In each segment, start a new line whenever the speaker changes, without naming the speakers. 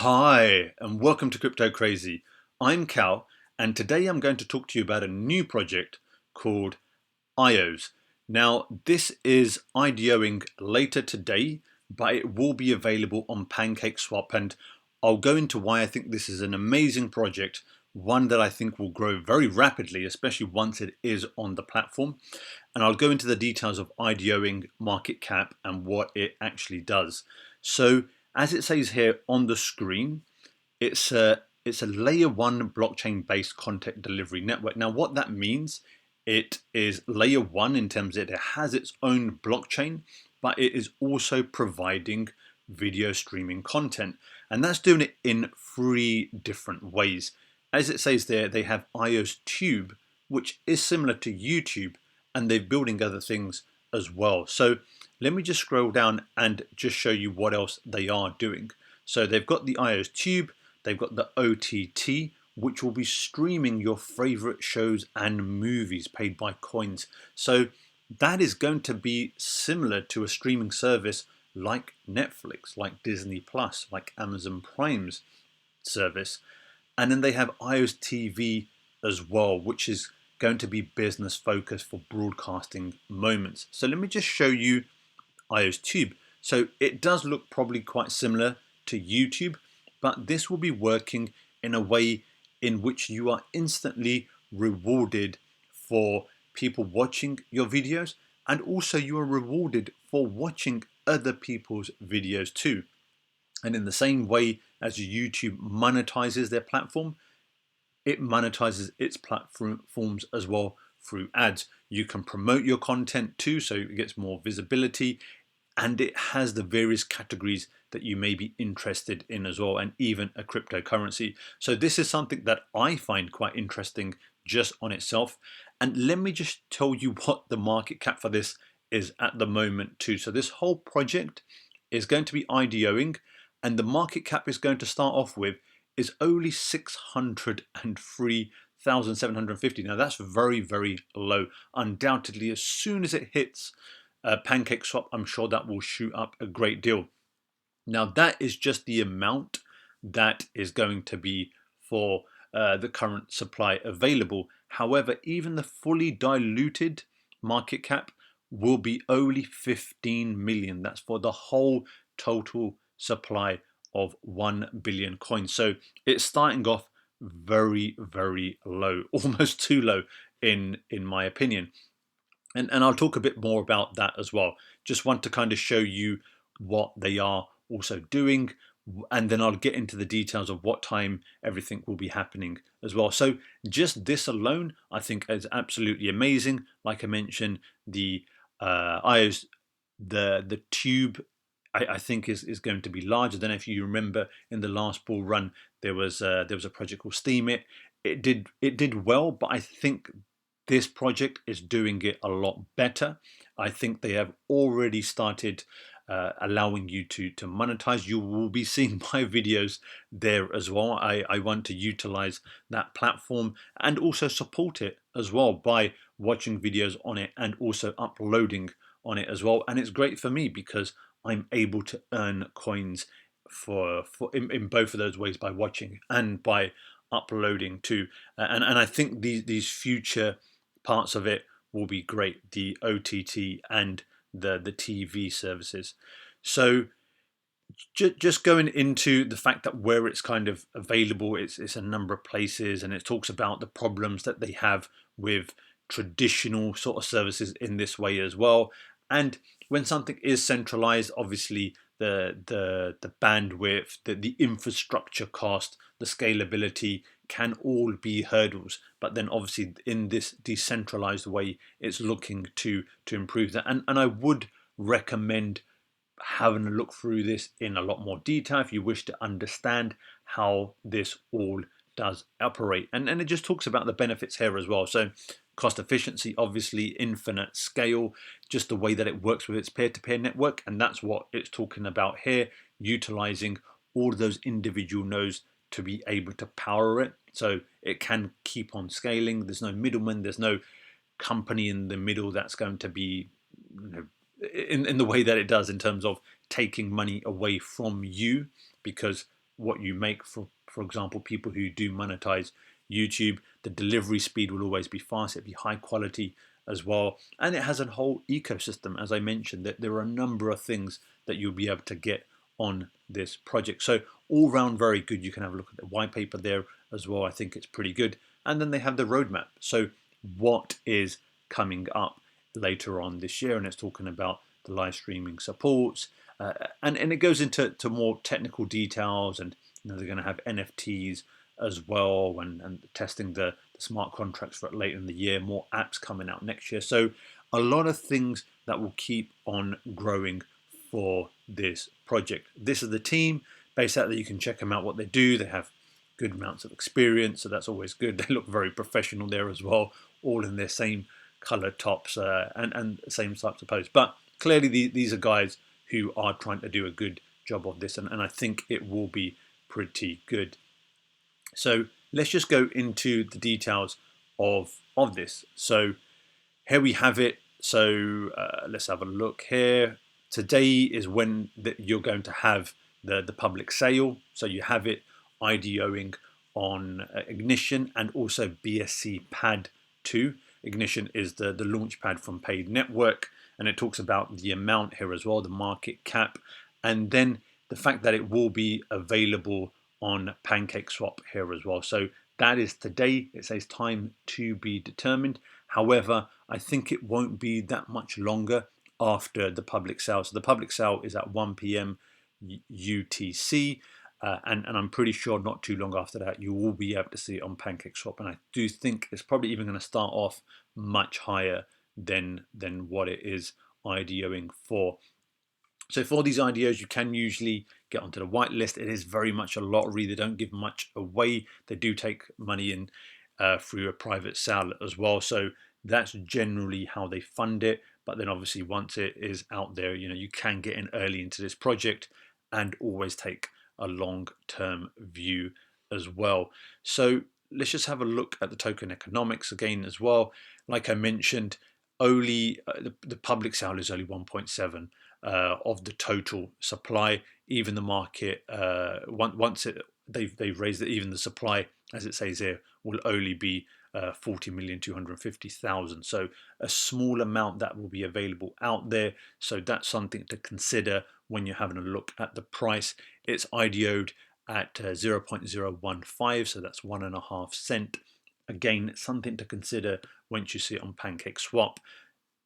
Hi, and welcome to Crypto Crazy. I'm Cal, and today I'm going to talk to you about a new project called AIOZ. Now, this is IDOing later today, but it will be available on Pancakeswap, and I'll go into why I think this is an amazing project, one that I think will grow very rapidly, especially once it is on the platform. And I'll go into the details of IDOing, market cap, and what it actually does. So, as it says here on the screen, it's a layer one blockchain based content delivery network. Now, what that means, it is layer one in terms of it has its own blockchain, but it is also providing video streaming content, and that's doing it in three different ways. As it says there, they have AIOZ Tube, which is similar to YouTube, and they're building other things as well. So let me just scroll down and just show you what else they are doing. So they've got the AIOZ Tube, they've got the OTT, which will be streaming your favorite shows and movies paid by coins. So that is going to be similar to a streaming service like Netflix, like Disney Plus, like Amazon Prime's service. And then they have AIOZ TV as well, which is going to be business focused for broadcasting moments. So let me just show you AIOZ Tube. So it does look probably quite similar to YouTube, but this will be working in a way in which you are instantly rewarded for people watching your videos, and also you are rewarded for watching other people's videos too. And in the same way as YouTube monetizes their platform, it monetizes its platforms as well through ads. You can promote your content too, so it gets more visibility, and it has the various categories that you may be interested in as well, and even a cryptocurrency. So this is something that I find quite interesting just on itself. And let me just tell you what the market cap for this is at the moment too. So this whole project is going to be IDOing, and the market cap is going to start off with is only 603,750. Now that's very, very low. Undoubtedly, as soon as it hits Pancakeswap, I'm sure that will shoot up a great deal. Now that is just the amount that is going to be for the current supply available. However, even the fully diluted market cap will be only 15 million. That's for the whole total supply of 1 billion coins. So it's starting off very, very low, almost too low in my opinion. And I'll talk a bit more about that as well. Just want to kind of show you what they are also doing, and then I'll get into the details of what time everything will be happening as well. So just this alone, I think is absolutely amazing. Like I mentioned, the AIOZ, the tube, I think is going to be large. I don't know if you remember in the last bull run there was a project called Steam It. It did well, but I think this project is doing it a lot better. I think they have already started allowing you to monetize. You will be seeing my videos there as well. I want to utilize that platform and also support it as well by watching videos on it and also uploading on it as well. And it's great for me because I'm able to earn coins in both of those ways, by watching and by uploading too. And I think these future parts of it will be great, the OTT and the TV services. So just going into the fact that where it's kind of available, it's a number of places, and it talks about the problems that they have with traditional sort of services in this way as well. And when something is centralized, obviously the bandwidth, the infrastructure cost, the scalability can all be hurdles. But then obviously in this decentralized way, it's looking to improve that. And I would recommend having a look through this in a lot more detail if you wish to understand how this all does operate. And it just talks about the benefits here as well. So cost efficiency, obviously infinite scale, just the way that it works with its peer-to-peer network. And that's what it's talking about here, utilizing all of those individual nodes to be able to power it. So it can keep on scaling. There's no middleman. There's no company in the middle that's going to be, in the way that it does in terms of taking money away from you, because what you make. For example, people who do monetize YouTube, the delivery speed will always be fast. It'll be high quality as well, and it has a whole ecosystem. As I mentioned, that there are a number of things that you'll be able to get on this project. So all round very good. You can have a look at the white paper there as well. I think it's pretty good. And then they have the roadmap. So what is coming up later on this year? And it's talking about the live streaming supports, and it goes into more technical details. And they're going to have NFTs as well, and testing the smart contracts for it later in the year. More apps coming out next year. So a lot of things that will keep on growing for this project. This is the team based out there. You can check them out, what they do. They have good amounts of experience, so that's always good. They look very professional there as well, all in their same color tops and same types of posts. But clearly these are guys who are trying to do a good job of this, and I think it will be pretty good. So let's just go into the details of this. So here we have it. So let's have a look here. Today is when you're going to have the public sale. So you have it IDOing on Ignition and also BSCpad 2. Ignition is the launch pad from Paid Network, and it talks about the amount here as well, the market cap, and then the fact that it will be available on Pancakeswap here as well. So that is today. It says time to be determined. However, I think it won't be that much longer after the public sale. So the public sale is at 1 p.m. UTC, and I'm pretty sure not too long after that you will be able to see it on Pancakeswap. And I do think it's probably even going to start off much higher than what it is IDOing for. So for these IDOs, you can usually get onto the whitelist. It is very much a lottery. They don't give much away. They do take money in through a private sale as well. So that's generally how they fund it. But then obviously once it is out there, you can get in early into this project and always take a long-term view as well. So let's just have a look at the token economics again as well. Like I mentioned, only the public sale is only 1.7 of the total supply. Even the market, once they've raised it, even the supply, as it says here, will only be 40,250,000. So a small amount that will be available out there. So that's something to consider when you're having a look at the price. It's IDO'd at 0.015, so that's 1.5 cent. Again, it's something to consider once you see it on Pancakeswap,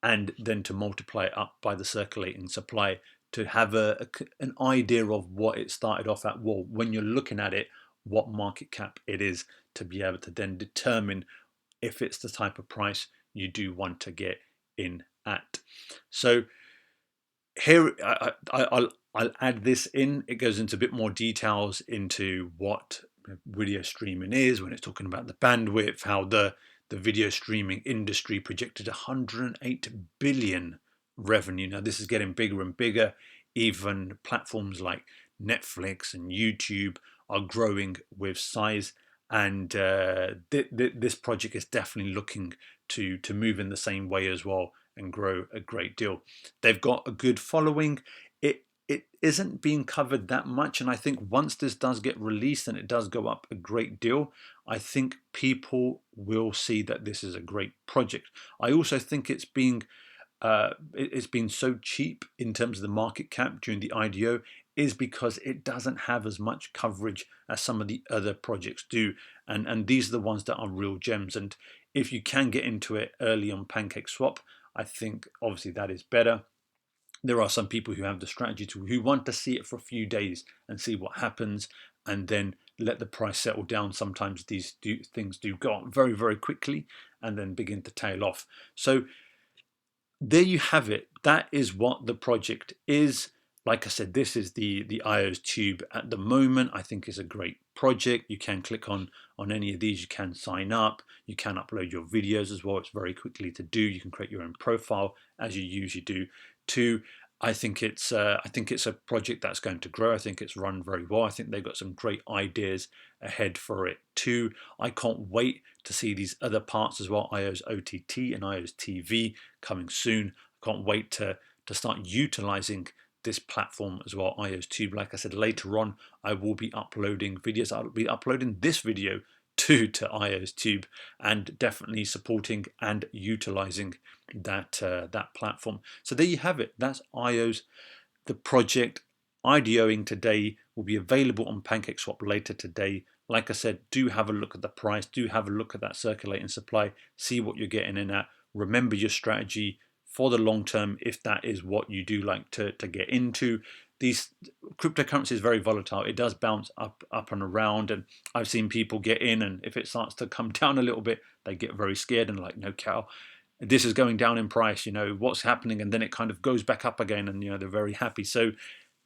and then to multiply it up by the circulating supply to have an idea of what it started off at. Well, when you're looking at it, what market cap it is, to be able to then determine if it's the type of price you do want to get in at. So here I'll add this in. It goes into a bit more details into what video streaming is when it's talking about the bandwidth, how the video streaming industry projected 108 billion revenue. Now this is getting bigger and bigger. Even platforms like Netflix and YouTube are growing with size, and this project is definitely looking to move in the same way as well and grow a great deal. They've got a good following. It isn't being covered that much, and I think once this does get released and it does go up a great deal, I think people will see that this is a great project. I also think it's been so cheap in terms of the market cap during the IDO is because it doesn't have as much coverage as some of the other projects do, and these are the ones that are real gems. And if you can get into it early on Pancakeswap, I think obviously that is better. There are some people who have the strategy who want to see it for a few days and see what happens, and then let the price settle down. Sometimes these things do go up very, very quickly and then begin to tail off. So there you have it. That is what the project is. Like I said, this is the AIOZ Tube at the moment. I think it's a great project. You can click on any of these. You can sign up. You can upload your videos as well. It's very quickly to do. You can create your own profile as you usually do too. I think it's a project that's going to grow. I think it's run very well. I think they've got some great ideas ahead for it too. I can't wait to see these other parts as well, AIOZ OTT and AIOZ TV coming soon. I can't wait to start utilizing this platform as well, AIOZ Tube. Like I said, later on I will be uploading videos. I'll be uploading this video to AIOZ Tube, and definitely supporting and utilizing that that platform. So there you have it. That's AIOZ, the project. IDOing today, will be available on Pancakeswap later today. Like I said, do have a look at the price, do have a look at that circulating supply, see what you're getting in at. Remember your strategy for the long term if that is what you do like to get into. These cryptocurrency is very volatile. It does bounce up and around, and I've seen people get in, and if it starts to come down a little bit, they get very scared and like, no, Cal, this is going down in price, you know, what's happening? And then it kind of goes back up again, and you know, they're very happy. So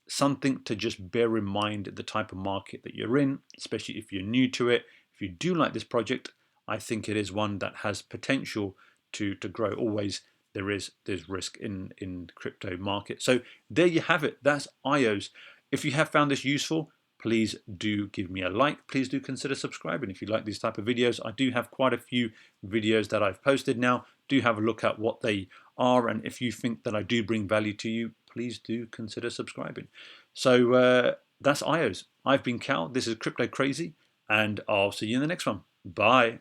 something to just bear in mind, the type of market that you're in, especially if you're new to it. If you do like this project, I think it is one that has potential to grow. Always there's risk in crypto market. So there you have it. That's AIOZ. If you have found this useful, please do give me a like. Please do consider subscribing if you like these type of videos. I do have quite a few videos that I've posted now. Do have a look at what they are, and if you think that I do bring value to you, please do consider subscribing. So that's AIOZ. I've been Cal. This is Crypto Crazy, and I'll see you in the next one. Bye.